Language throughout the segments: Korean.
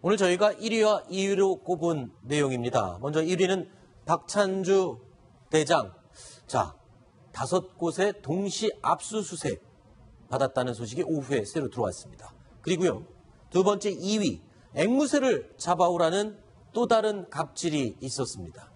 오늘 저희가 1위와 2위로 꼽은 내용입니다. 먼저 1위는 박찬주 대장. 자, 5곳에 동시 압수수색 받았다는 소식이 오후에 새로 들어왔습니다. 그리고요, 두 번째 2위, 앵무새를 잡아오라는 또 다른 갑질이 있었습니다.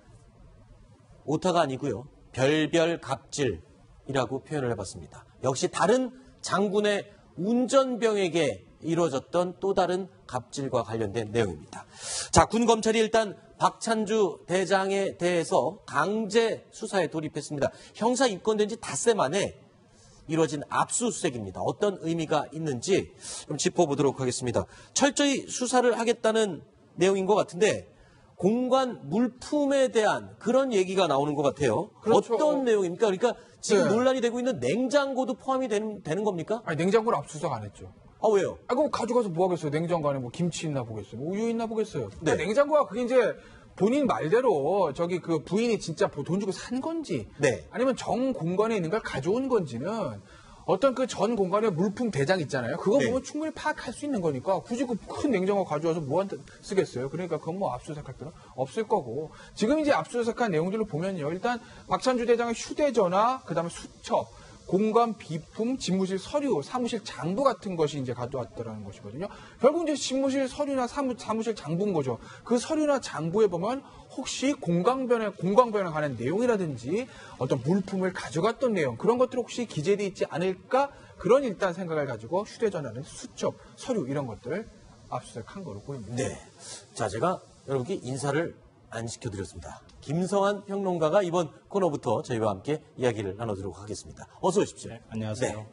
오타가 아니고요, 별별 갑질이라고 표현을 해봤습니다. 역시 다른 장군의 운전병에게 이루어졌던 또 다른 갑질과 관련된 내용입니다. 자, 군 검찰이 일단 박찬주 대장에 대해서 강제 수사에 돌입했습니다. 형사 입건된 지 닷새 만에 이루어진 압수수색입니다. 어떤 의미가 있는지 좀 짚어보도록 하겠습니다. 철저히 수사를 하겠다는 내용인 것 같은데 공관 물품에 대한 그런 얘기가 나오는 것 같아요. 그렇죠. 어떤 내용입니까? 그러니까 지금 논란이 되고 있는 냉장고도 포함이 되는 겁니까? 아니, 냉장고를 압수수색 안 했죠. 아, 왜요? 아, 그럼 가져가서 뭐 하겠어요? 냉장고 안에 뭐 김치 있나 보겠어요? 뭐 우유 있나 보겠어요? 네. 냉장고가 그게 이제 본인 말대로 저기 그 부인이 진짜 돈 주고 산 건지, 네. 아니면 정 공간에 있는 걸 가져온 건지는 어떤 그 전 공간의 물품 대장 있잖아요. 그거 네. 보면 충분히 파악할 수 있는 거니까 굳이 그 큰 냉장고 가져와서 뭐한테 쓰겠어요? 그러니까 그건 뭐 압수수색할 필요는 없을 거고. 지금 이제 압수수색한 내용들을 보면요. 일단 박찬주 대장의 휴대전화, 그다음에 수첩, 공간 비품, 집무실 서류, 사무실 장부 같은 것이 이제 가져왔더라는 것이거든요. 결국 이제 집무실 서류나 사무실 장부인 거죠. 그 서류나 장부에 보면 혹시 공광변에 관한 내용이라든지 어떤 물품을 가져갔던 내용, 그런 것들이 혹시 기재되어 있지 않을까? 그런 일단 생각을 가지고 휴대전화는 수첩, 서류 이런 것들을 압수수색한 거로 보입니다. 네. 자, 제가 여러분께 인사를 안 시켜드렸습니다. 김성한 평론가가 이번 코너부터 저희와 함께 이야기를 나누도록 하겠습니다. 어서 오십시오. 네, 안녕하세요. 네.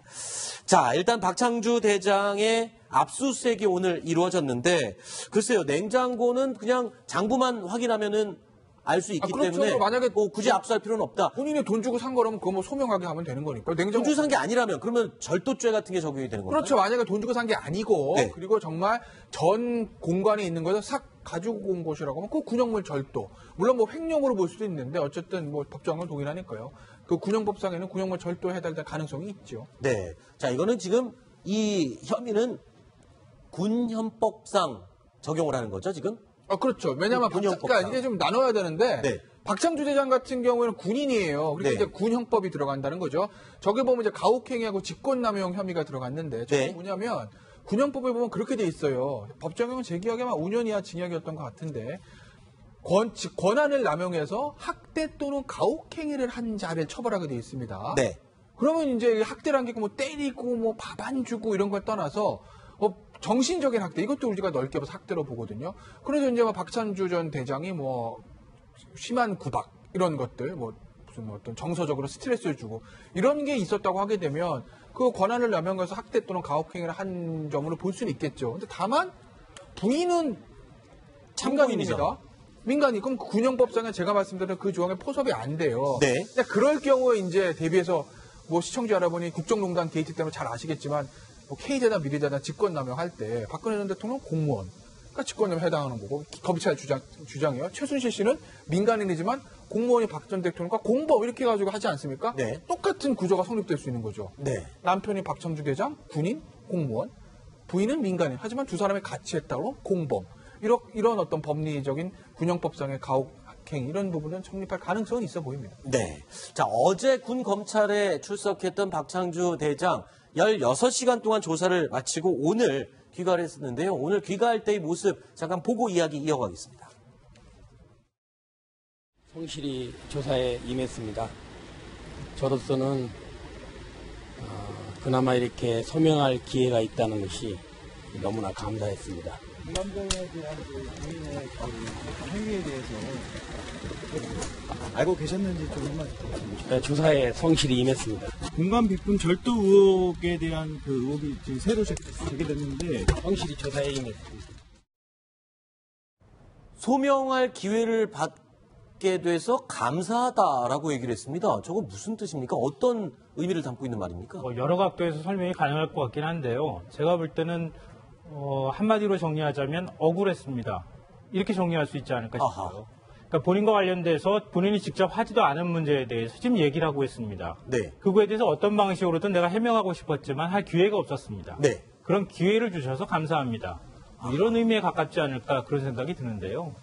자, 일단 박찬주 대장의 압수수색이 오늘 이루어졌는데 글쎄요, 냉장고는 그냥 장부만 확인하면은 알 수 있기 그렇죠. 때문에 만약에 굳이 압수할 필요는 없다. 본인이 돈 주고 산 거라면 그거 뭐 소명하게 하면 되는 거니까. 냉장고 돈 주고 산 게 아니라면 그러면 절도죄 같은 게 적용이 되는 건가요? 그렇죠. 만약에 돈 주고 산 게 아니고, 네. 그리고 정말 전 공간에 있는 것을 싹 가지고 온 것이라고 하면 그 군용물 절도. 물론 뭐 횡령으로 볼 수도 있는데 어쨌든 뭐 법정은 동일하니까요. 그 군용법상에는 군용물 절도에 해당될 가능성이 있죠. 네. 자, 이거는 지금 이 혐의는 군헌법상 적용을 하는 거죠, 지금? 그렇죠. 왜냐하면 군형법상. 이게 좀 나눠야 되는데, 네. 박찬주 대장 같은 경우에는 군인이에요. 그러니까 네. 이제 군형법이 들어간다는 거죠. 저기 보면 이제 가혹행위하고 직권남용 혐의가 들어갔는데, 저게 네. 뭐냐면 군형법에 보면 그렇게 돼 있어요. 법정형은 제 기억에 한 5년 이하 징역이었던 것 같은데, 권한을 남용해서 학대 또는 가혹행위를 한 자를 처벌하게 돼 있습니다. 네. 그러면 이제 학대라는 게 뭐 때리고 뭐 밥 안 주고 이런 걸 떠나서 정신적인 학대, 이것도 우리가 넓게 봐서 학대로 보거든요. 그래서 이제 박찬주 전 대장이 뭐 심한 구박 이런 것들, 뭐 무슨 어떤 정서적으로 스트레스를 주고 이런 게 있었다고 하게 되면 그 권한을 남용해서 학대 또는 가혹행위를 한 점으로 볼 수는 있겠죠. 근데 다만 부인은 참관인입니다. 민간인. 그럼 군형법상에 제가 말씀드린 그 조항에 포섭이 안 돼요. 네. 근데 그럴 경우에 이제 대비해서 뭐 시청자 여러분이 국정농단 게이트 때문에 잘 아시겠지만 뭐 K재단, 미래재단 직권남용 할 때 박근혜 전 대통령 공무원, 그러니까 직권남용 해당하는 거고, 검찰 주장이에요. 최순실 씨는 민간인이지만 공무원이 박 전 대통령과 공범 이렇게 해가지고 하지 않습니까? 네. 똑같은 구조가 성립될 수 있는 거죠. 네. 남편이 박찬주 대장, 군인, 공무원, 부인은 민간인. 하지만 두 사람이 같이 했다고 공범. 이런 어떤 법리적인 군형법상의 가혹행위 이런 부분은 성립할 가능성은 있어 보입니다. 네. 자, 어제 군 검찰에 출석했던 박찬주 대장 16시간 동안 조사를 마치고 오늘 귀가를 했었는데요. 오늘 귀가할 때의 모습 잠깐 보고 이야기 이어가겠습니다. 성실히 조사에 임했습니다. 저로서는 그나마 이렇게 소명할 기회가 있다는 것이 너무나 감사했습니다. 이 남자에 대한 본인의 행위에 대해서 알고 계셨는지 좀 한마디 부탁드립니다. 조사에 성실히 임했습니다. 공간 비품 절도 의혹에 대한 그 의혹이 지금 새로 제기됐는데 성실히 조사에 임했습니다. 소명할 기회를 받게 돼서 감사하다라고 얘기를 했습니다. 저거 무슨 뜻입니까? 어떤 의미를 담고 있는 말입니까? 여러 각도에서 설명이 가능할 것 같긴 한데요. 제가 볼 때는 한마디로 정리하자면 억울했습니다. 이렇게 정리할 수 있지 않을까 싶어요. 그러니까 본인과 관련돼서 본인이 직접 하지도 않은 문제에 대해서 지금 얘기를 하고 있습니다. 네. 그거에 대해서 어떤 방식으로든 내가 해명하고 싶었지만 할 기회가 없었습니다. 네. 그런 기회를 주셔서 감사합니다. 이런 의미에 가깝지 않을까 그런 생각이 드는데요.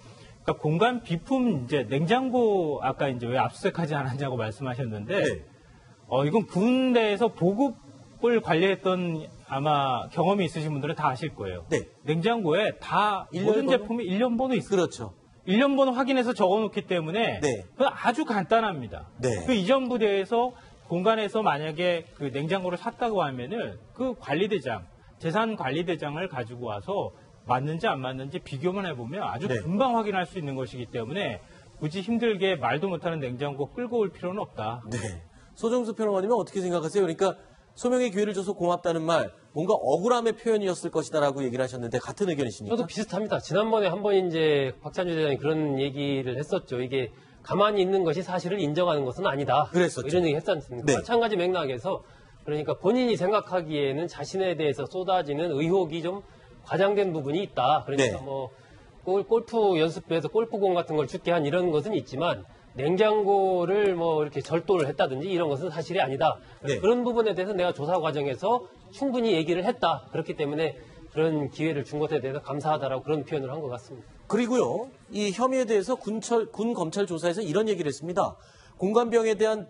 그러니까 공간 비품 이제 냉장고 아까 이제 왜 압수수색하지 않았냐고 말씀하셨는데 네. 이건 군대에서 보급을 관리했던 아마 경험이 있으신 분들은 다 아실 거예요. 네. 냉장고에 다 모든 제품이 1년 번호 있어요. 그렇죠. 1년 번호 확인해서 적어놓기 때문에 네. 그 아주 간단합니다. 네. 그 이전 부대에서 공간에서 만약에 그 냉장고를 샀다고 하면은 그 관리대장, 재산 관리대장을 가지고 와서 맞는지 안 맞는지 비교만 해보면 아주 네. 금방 확인할 수 있는 것이기 때문에 굳이 힘들게 말도 못하는 냉장고 끌고 올 필요는 없다. 네. 소정수 평론가님은 어떻게 생각하세요? 그러니까 소명의 기회를 줘서 고맙다는 말, 뭔가 억울함의 표현이었을 것이다라고 얘기를 하셨는데 같은 의견이십니까? 저도 비슷합니다. 지난번에 한번 이제 박찬주 대장이 그런 얘기를 했었죠. 이게 가만히 있는 것이 사실을 인정하는 것은 아니다. 그랬었죠. 이런 얘기 했지 않습니까? 네. 마찬가지 맥락에서 그러니까 본인이 생각하기에는 자신에 대해서 쏟아지는 의혹이 좀 과장된 부분이 있다. 그러니까 네. 뭐 골프 연습부에서 골프공 같은 걸 죽게 한 이런 것은 있지만 냉장고를 뭐 이렇게 절도를 했다든지 이런 것은 사실이 아니다. 네. 그런 부분에 대해서 내가 조사 과정에서 충분히 얘기를 했다. 그렇기 때문에 그런 기회를 준 것에 대해서 감사하다라고 그런 표현을 한 것 같습니다. 그리고요, 이 혐의에 대해서 군 검찰 조사에서 이런 얘기를 했습니다. 공관병에 대한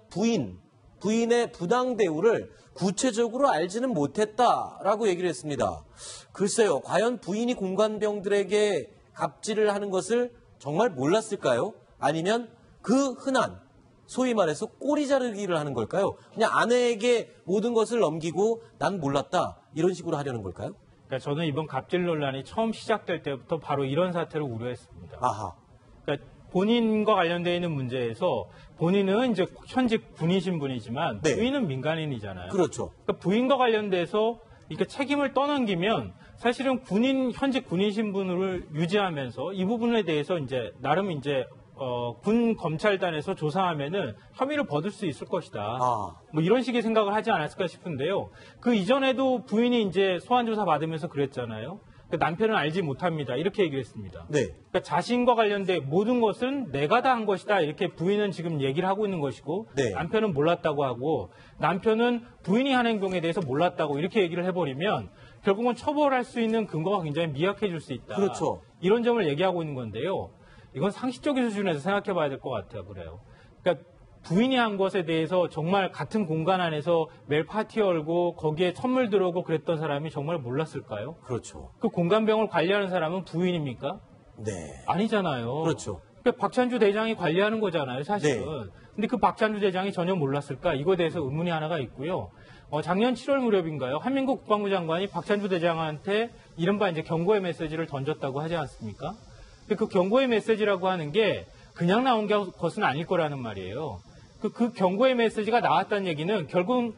부인의 부당 대우를 구체적으로 알지는 못했다라고 얘기를 했습니다. 글쎄요, 과연 부인이 공관병들에게 갑질을 하는 것을 정말 몰랐을까요? 아니면 그 흔한 소위 말해서 꼬리 자르기를 하는 걸까요? 그냥 아내에게 모든 것을 넘기고 난 몰랐다 이런 식으로 하려는 걸까요? 그러니까 저는 이번 갑질 논란이 처음 시작될 때부터 바로 이런 사태를 우려했습니다. 아하. 그러니까 본인과 관련되어 있는 문제에서 본인은 이제 현직 군인신 분이지만 네. 부인은 민간인이잖아요. 그렇죠. 그러니까 부인과 관련돼서 이렇게 책임을 떠넘기면 사실은 현직 군인 신분을 유지하면서 이 부분에 대해서 이제 나름 이제 군 검찰단에서 조사하면은 혐의를 벗을 수 있을 것이다. 아. 뭐 이런 식의 생각을 하지 않았을까 싶은데요. 그 이전에도 부인이 이제 소환 조사 받으면서 그랬잖아요. 그러니까 남편은 알지 못합니다. 이렇게 얘기를 했습니다. 네. 그러니까 자신과 관련된 모든 것은 내가 다 한 것이다. 이렇게 부인은 지금 얘기를 하고 있는 것이고 네. 남편은 몰랐다고 하고 남편은 부인이 한 행동에 대해서 몰랐다고 이렇게 얘기를 해버리면 결국은 처벌할 수 있는 근거가 굉장히 미약해질 수 있다. 그렇죠. 이런 점을 얘기하고 있는 건데요. 이건 상식적인 수준에서 생각해 봐야 될 것 같아요. 그래요. 그러니까 부인이 한 것에 대해서 정말 같은 공간 안에서 매일 파티 열고 거기에 선물 들어오고 그랬던 사람이 정말 몰랐을까요? 그렇죠. 그 공간병을 관리하는 사람은 부인입니까? 네. 아니잖아요. 그렇죠. 그러니까 박찬주 대장이 관리하는 거잖아요, 사실은. 네. 근데 그 박찬주 대장이 전혀 몰랐을까? 이거에 대해서 의문이 하나가 있고요. 작년 7월 무렵인가요? 한민국 국방부 장관이 박찬주 대장한테 이른바 이제 경고의 메시지를 던졌다고 하지 않습니까? 근데 그 경고의 메시지라고 하는 게 그냥 나온 것은 아닐 거라는 말이에요. 그 경고의 메시지가 나왔다는 얘기는 결국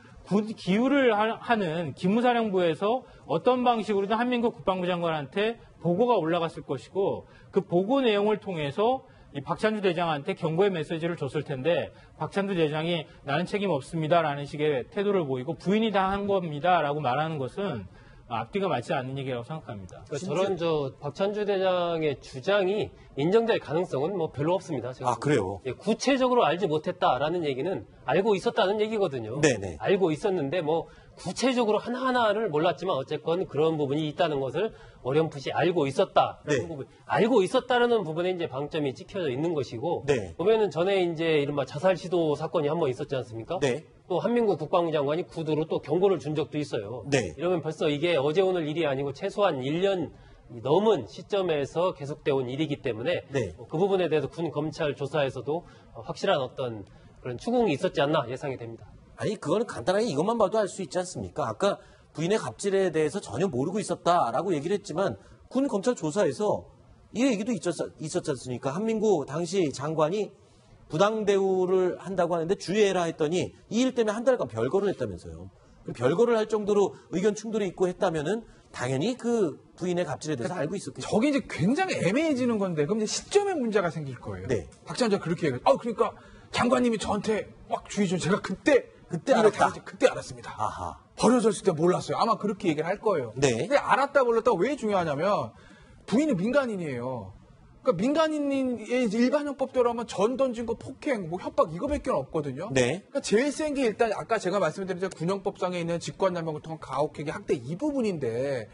기율을 하는 기무사령부에서 어떤 방식으로든 한민국 국방부 장관한테 보고가 올라갔을 것이고 그 보고 내용을 통해서 이 박찬주 대장한테 경고의 메시지를 줬을 텐데 박찬주 대장이 나는 책임 없습니다라는 식의 태도를 보이고 부인이 다 한 겁니다라고 말하는 것은 앞뒤가 맞지 않는 얘기라고 생각합니다. 그러니까 저런 박찬주 대장의 주장이 인정될 가능성은 뭐 별로 없습니다. 제가 아, 그래요? 예, 구체적으로 알지 못했다라는 얘기는 알고 있었다는 얘기거든요. 네네. 알고 있었는데 뭐 구체적으로 하나하나를 몰랐지만 어쨌건 그런 부분이 있다는 것을 어렴풋이 알고 있었다. 네. 부분. 알고 있었다는 부분에 이제 방점이 찍혀져 있는 것이고 네. 보면은 전에 이제 이른바 자살 시도 사건이 한 번 있었지 않습니까? 네. 또 한민국 국방부 장관이 구두로 또 경고를 준 적도 있어요. 네. 이러면 벌써 이게 어제 오늘 일이 아니고 최소한 1년 넘은 시점에서 계속되어 온 일이기 때문에 네. 그 부분에 대해서 군 검찰 조사에서도 확실한 어떤 그런 추궁이 있었지 않나 예상이 됩니다. 아니, 그거는 간단하게 이것만 봐도 알 수 있지 않습니까? 아까 부인의 갑질에 대해서 전혀 모르고 있었다라고 얘기를 했지만 군 검찰 조사에서 이 얘기도 있었지 않습니까? 한민구 당시 장관이 부당 대우를 한다고 하는데 주의해라 했더니 이 일 때문에 한 달간 별거를 했다면서요. 별거를 할 정도로 의견 충돌이 있고 했다면은 당연히 그 부인의 갑질에 대해서 알고 있었겠죠. 저게 이제 굉장히 애매해지는 건데 그럼 이제 시점에 문제가 생길 거예요. 네. 박찬주가 그렇게 얘기해요. 그러니까 장관님이 저한테 막 주의 좀 제가 그때 알았다. 그때 알았습니다. 아하. 버려졌을 때 몰랐어요. 아마 그렇게 얘기를 할 거예요. 네. 근데 알았다 몰랐다 왜 중요하냐면 부인은 민간인이에요. 그러니까 민간인의 일반형법대로 하면 전 던진 거 폭행, 뭐 협박 이거밖에 없거든요. 네. 그러니까 제일 센 게 일단 아까 제가 말씀드린 군형법상에 있는 직권남용을 통한 가혹행위 학대 이 부분인데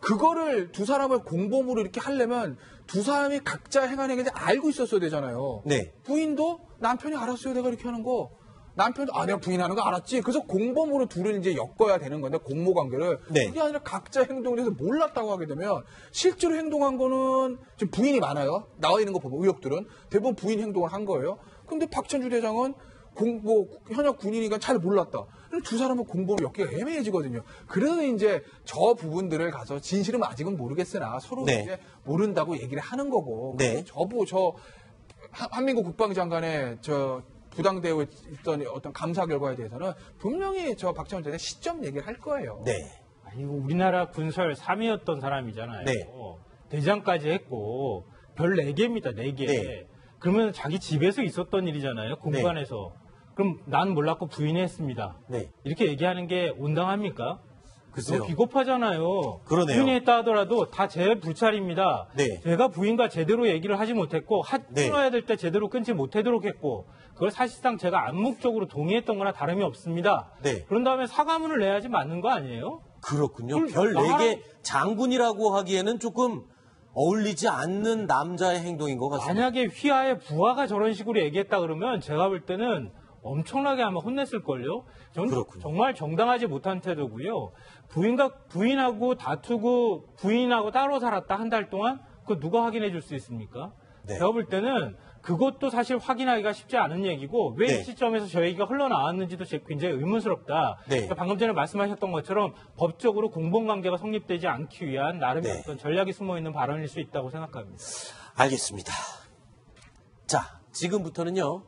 그거를 두 사람을 공범으로 이렇게 하려면 두 사람이 각자 행한 행위를 알고 있었어야 되잖아요. 네. 부인도 남편이 알았어요. 내가 이렇게 하는 거. 남편도 내가 부인하는 거 알았지. 그래서 공범으로 둘을 이제 엮어야 되는 건데 공모 관계를 네. 그게 아니라 각자 행동을 해서 몰랐다고 하게 되면 실제로 행동한 거는 지금 부인이 많아요. 나와 있는 거 보면 의혹들은 대부분 부인 행동을 한 거예요. 근데 박찬주 대장은 현역 군인이니까 잘 몰랐다. 두 사람은 공범을 엮기가 애매해지거든요. 그래서 이제 저 부분들을 가서 진실은 아직은 모르겠으나 서로 네. 이제 모른다고 얘기를 하는 거고. 네. 한민국 국방장관의 부당대우에 있던 어떤 감사 결과에 대해서는 분명히 박찬주 대장 시점 얘기를 할 거예요. 네. 아니, 우리나라 군설 3위였던 사람이잖아요. 네. 대장까지 했고 별 4개입니다. 4개. 네. 그러면 자기 집에서 있었던 일이잖아요. 공간에서. 그럼 난 몰랐고 부인이 했습니다. 네. 이렇게 얘기하는 게 온당합니까? 글쎄요. 너무 비겁하잖아요. 그러네요. 부인이 했다 하더라도 다 제 불찰입니다. 네. 제가 부인과 제대로 얘기를 하지 못했고 네. 끊어야 될 때 제대로 끊지 못하도록 했고 그걸 사실상 제가 암묵적으로 동의했던 거나 다름이 없습니다. 네. 그런 다음에 사과문을 내야지 맞는 거 아니에요? 그렇군요. 그럼 별 나랑- 4개 장군이라고 하기에는 조금 어울리지 않는 남자의 행동인 것 같습니다. 만약에 휘하의 부하가 저런 식으로 얘기했다 그러면 제가 볼 때는 엄청나게 아마 혼냈을걸요? 저는 그렇군요. 정말 정당하지 못한 태도고요. 부인하고 다투고 부인하고 따로 살았다 한 달 동안 그거 누가 확인해 줄 수 있습니까? 네. 제가 볼 때는 그것도 사실 확인하기가 쉽지 않은 얘기고 왜 이 네. 시점에서 저 얘기가 흘러나왔는지도 굉장히 의문스럽다. 네. 그러니까 방금 전에 말씀하셨던 것처럼 법적으로 공범관계가 성립되지 않기 위한 나름의 네. 어떤 전략이 숨어있는 발언일 수 있다고 생각합니다. 알겠습니다. 자, 지금부터는요.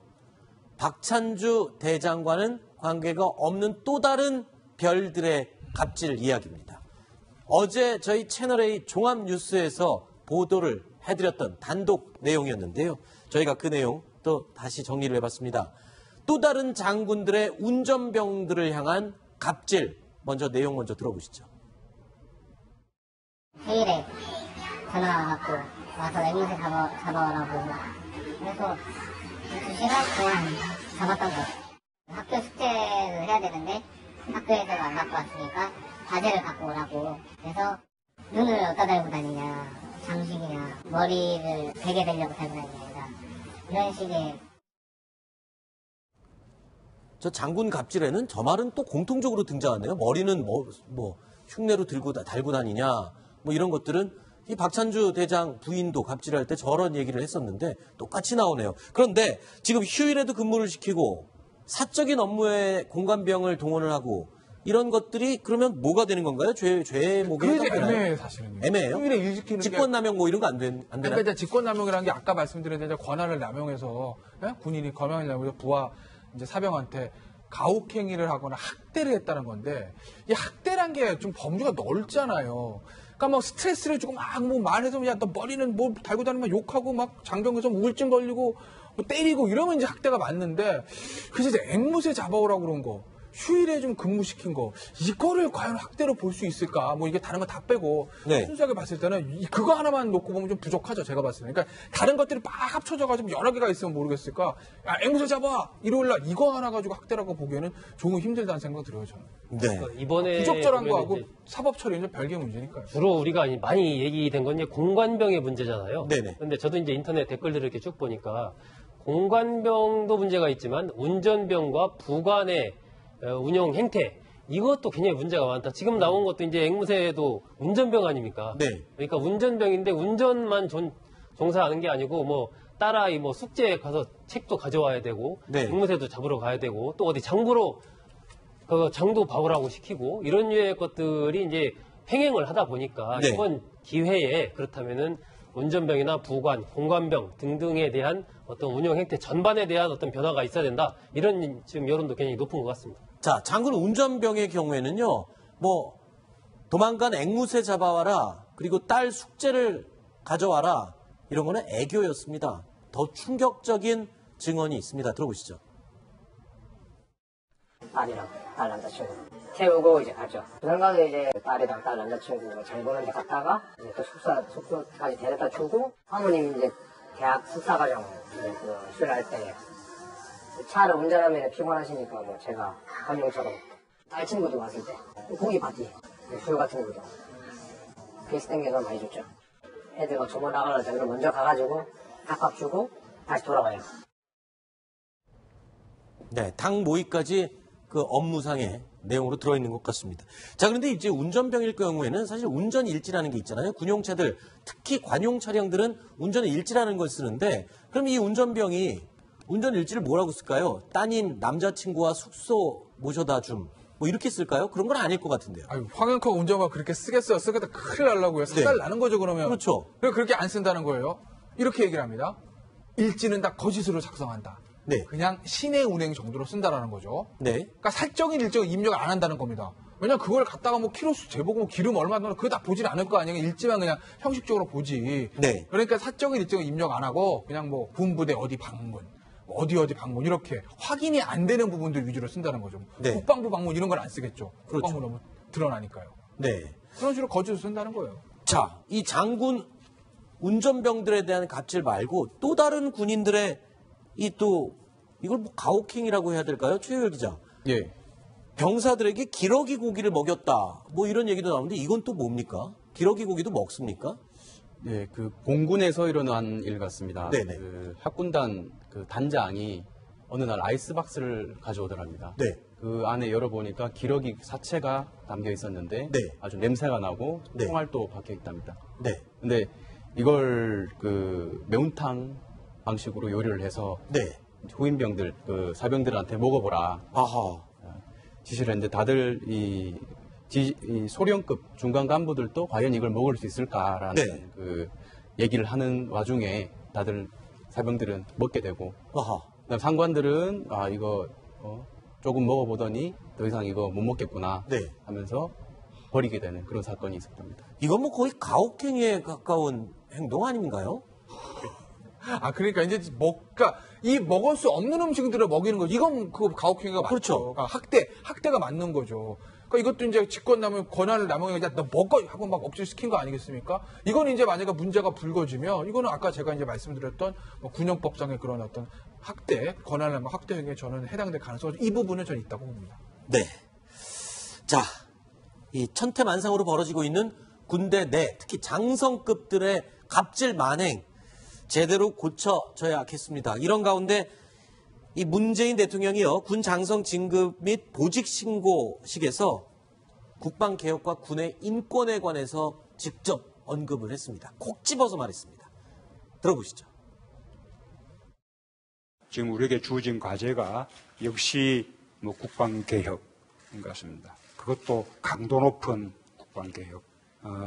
박찬주 대장과는 관계가 없는 또 다른 별들의 갑질 이야기입니다. 어제 저희 채널A 종합뉴스에서 보도를 해드렸던 단독 내용이었는데요. 저희가 그 내용 또 다시 정리를 해봤습니다. 또 다른 장군들의 운전병들을 향한 갑질. 내용 먼저 들어보시죠. 휴일에 전화가 왔고 와서 앵무새 잡아오라고 그래서 2시간 동안 잡았던 거. 학교 숙제를 해야 되는데 학교에서 안 갖고 왔으니까 과제를 갖고 오라고. 그래서 눈을 어디다 달고 다니냐, 장식이냐, 머리를 베개 대려고 달고 다니냐, 이런 식의. 저 장군 갑질에는 저 말은 또 공통적으로 등장하네요. 머리는 흉내로 달고 다니냐, 이런 것들은 이 박찬주 대장 부인도 갑질할 때 저런 얘기를 했었는데 똑같이 나오네요. 그런데 지금 휴일에도 근무를 시키고 사적인 업무에 공관병을 동원을 하고 이런 것들이 그러면 뭐가 되는 건가요? 죄목에 그게 이제 해당되나요? 애매해요, 사실은. 애매해요? 휴일에 일 지키는 게 직권남용 이런 거 안 되나요? 그러니까 이제 직권남용이라는 게 아까 말씀드린 이제 권한을 남용해서 군인이 권한을 남용해서 부하 이제 사병한테 가혹행위를 하거나 학대를 했다는 건데 이 학대란 게 좀 범주가 넓잖아요. 그러니까 스트레스를 주고 말해서 야 너 머리는 달고 다니면 욕하고 장병에서 우울증 걸리고 때리고 이러면 이제 학대가 맞는데 그래서 이제 앵무새 잡아오라고 그런 거. 휴일에 좀 근무시킨 거 이거를 과연 학대로 볼 수 있을까? 이게 다른 거 다 빼고 네. 순수하게 봤을 때는 그거 하나만 놓고 보면 좀 부족하죠. 제가 봤을 때. 그러니까 다른 것들이 막 합쳐져가지고 여러 개가 있으면 모르겠을까? 야 앵무새 잡아! 일요일날 이거 하나 가지고 학대라고 보기에는 조금 힘들다는 생각 들어요. 저는. 네. 이번에 부적절한 보면은 거하고 이제 사법 처리는 별개 문제니까요. 주로 우리가 많이 얘기된 건 이제 공관병의 문제잖아요. 네네. 근데 저도 이제 인터넷 댓글들을 이렇게 쭉 보니까 공관병도 문제가 있지만 운전병과 부관의 운영 행태 이것도 굉장히 문제가 많다. 지금 나온 것도 이제 앵무새도 운전병 아닙니까? 네. 그러니까 운전병인데 운전만 종사하는 게 아니고 딸아이 숙제에 가서 책도 가져와야 되고 네. 앵무새도 잡으러 가야 되고 또 어디 장구로 장도 봐오라고 시키고 이런 류의 것들이 이제 횡행을 하다 보니까 네. 이번 기회에 그렇다면은 운전병이나 부관, 공관병 등등에 대한 어떤 운영 행태 전반에 대한 어떤 변화가 있어야 된다. 이런 지금 여론도 굉장히 높은 것 같습니다. 자, 장군 운전병의 경우에는요, 도망간 앵무새 잡아와라, 그리고 딸 숙제를 가져와라, 이런 거는 애교였습니다. 더 충격적인 증언이 있습니다. 들어보시죠. 딸이랑 딸 남자친구 태우고 이제 가죠. 부산가서 이제 딸이랑 딸 남자친구 장보는 데 갔다가 이제 또 숙소까지 데려다 주고 사모님 이제 대학 석사과정 수료할 때 차를 운전하면 피곤하시니까 제가 관용처럼 딸 친구도 왔을 때 고기 파티 술 같은 것도 베이스 땡겨서 많이 줬죠. 애들 막 조문 나가려고 할 때 먼저 가가지고 닭밥 주고 다시 돌아가요. 네, 당 모의까지 그 업무상의 내용으로 들어있는 것 같습니다. 자, 그런데 이제 운전병일 경우에는 사실 운전 일지라는 게 있잖아요. 군용차들, 특히 관용 차량들은 운전 일지라는 걸 쓰는데, 그럼 이 운전병이 운전 일지를 뭐라고 쓸까요? 따님, 남자친구와 숙소 모셔다 줌. 뭐 이렇게 쓸까요? 그런 건 아닐 것 같은데요. 아유, 황영커 운전가 그렇게 쓰겠어요. 쓰겠다 큰일 날라고요. 사달 나는 거죠, 그러면. 그렇죠. 그렇게 안 쓴다는 거예요. 이렇게 얘기를 합니다. 일지는 다 거짓으로 작성한다. 네. 그냥 시내 운행 정도로 쓴다라는 거죠. 네. 그러니까 사적인 일정을 입력을 안 한다는 겁니다. 왜냐면 그걸 갖다가 뭐 키로수 재보고 뭐 기름 얼마 넣나 그거 다 보질 않을 거 아니에요. 일지만 그냥 형식적으로 보지. 네. 그러니까 사적인 일정을 입력 안 하고 그냥 뭐 군부대 어디 방문, 어디 방문 이렇게 확인이 안 되는 부분들 위주로 쓴다는 거죠. 네. 국방부 방문 이런 건 안 쓰겠죠. 그렇죠. 국방부 너무 드러나니까요. 네. 그런 식으로 거짓으로 쓴다는 거예요. 자, 이 장군 운전병들에 대한 갑질 말고 또 다른 군인들의 이걸 뭐 가혹행위라고 해야 될까요? 최유열 기자. 예. 병사들에게 기러기 고기를 먹였다. 뭐 이런 얘기도 나오는데 이건 또 뭡니까? 기러기 고기도 먹습니까? 예, 그 공군에서 일어난 일 같습니다. 네네. 그 학군단 그 단장이 어느 날 아이스박스를 가져오더랍니다. 네. 그 안에 열어보니까 기러기 사체가 담겨 있었는데 네. 아주 냄새가 나고 네. 총알도 박혀 있답니다. 네. 근데 이걸 그 매운탕 방식으로 요리를 해서 네. 후임병들, 그 사병들한테 먹어보라 아하. 지시를 했는데 다들 이 소령급 중간 간부들도 과연 이걸 먹을 수 있을까라는 네. 그 얘기를 하는 와중에 다들 사병들은 먹게 되고 아하. 그다음 상관들은 이거 조금 먹어보더니 더 이상 이거 못 먹겠구나 네. 하면서 버리게 되는 그런 사건이 있었답니다. 이건 뭐 거의 가혹행위에 가까운 행동 아닌가요? 그러니까 이제 이 먹을 수 없는 음식들을 먹이는 거, 이건 그 가혹행위가 맞죠. 그렇죠. 그러니까 학대가 맞는 거죠. 그러니까 이것도 이제 직권남용 권한을 남용해 너 먹어 하고 막 억지로 시킨 거 아니겠습니까? 이건 이제 만약에 문제가 불거지면 이거는 아까 제가 이제 말씀드렸던 뭐 군형법상의 그런 어떤 권한을 남용 학대 행위에 저는 해당될 가능성이 이 부분은 저는 있다고 봅니다. 네. 자, 이 천태만상으로 벌어지고 있는 군대 내 특히 장성급들의 갑질 만행 제대로 고쳐져야겠습니다. 이런 가운데 이 문재인 대통령이요 군 장성 진급 및 보직 신고식에서 국방개혁과 군의 인권에 관해서 직접 언급을 했습니다. 콕 집어서 말했습니다. 들어보시죠. 지금 우리에게 주어진 과제가 역시 뭐 국방개혁인 것 같습니다. 그것도 강도 높은 국방개혁.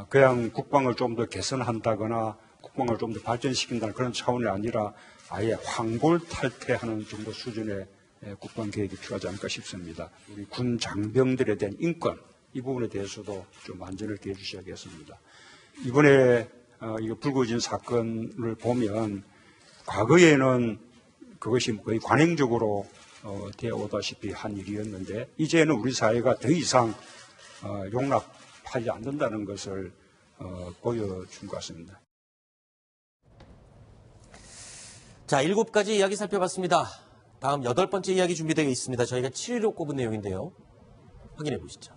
그냥 국방을 좀 더 개선한다거나 국방을 좀 더 발전시킨다는 그런 차원이 아니라 아예 황골탈퇴하는 정도 수준의 국방개혁이 필요하지 않을까 싶습니다. 우리 군 장병들에 대한 인권, 이 부분에 대해서도 좀 안전을 기해 주셔야겠습니다. 이번에 이거 불거진 사건을 보면 과거에는 그것이 거의 관행적으로 되어 오다시피 한 일이었는데 이제는 우리 사회가 더 이상 용납하지 않는다는 것을 보여준 것 같습니다. 자, 7가지 이야기 살펴봤습니다. 다음 8번째 이야기 준비되어 있습니다. 저희가 7위로 꼽은 내용인데요. 확인해 보시죠.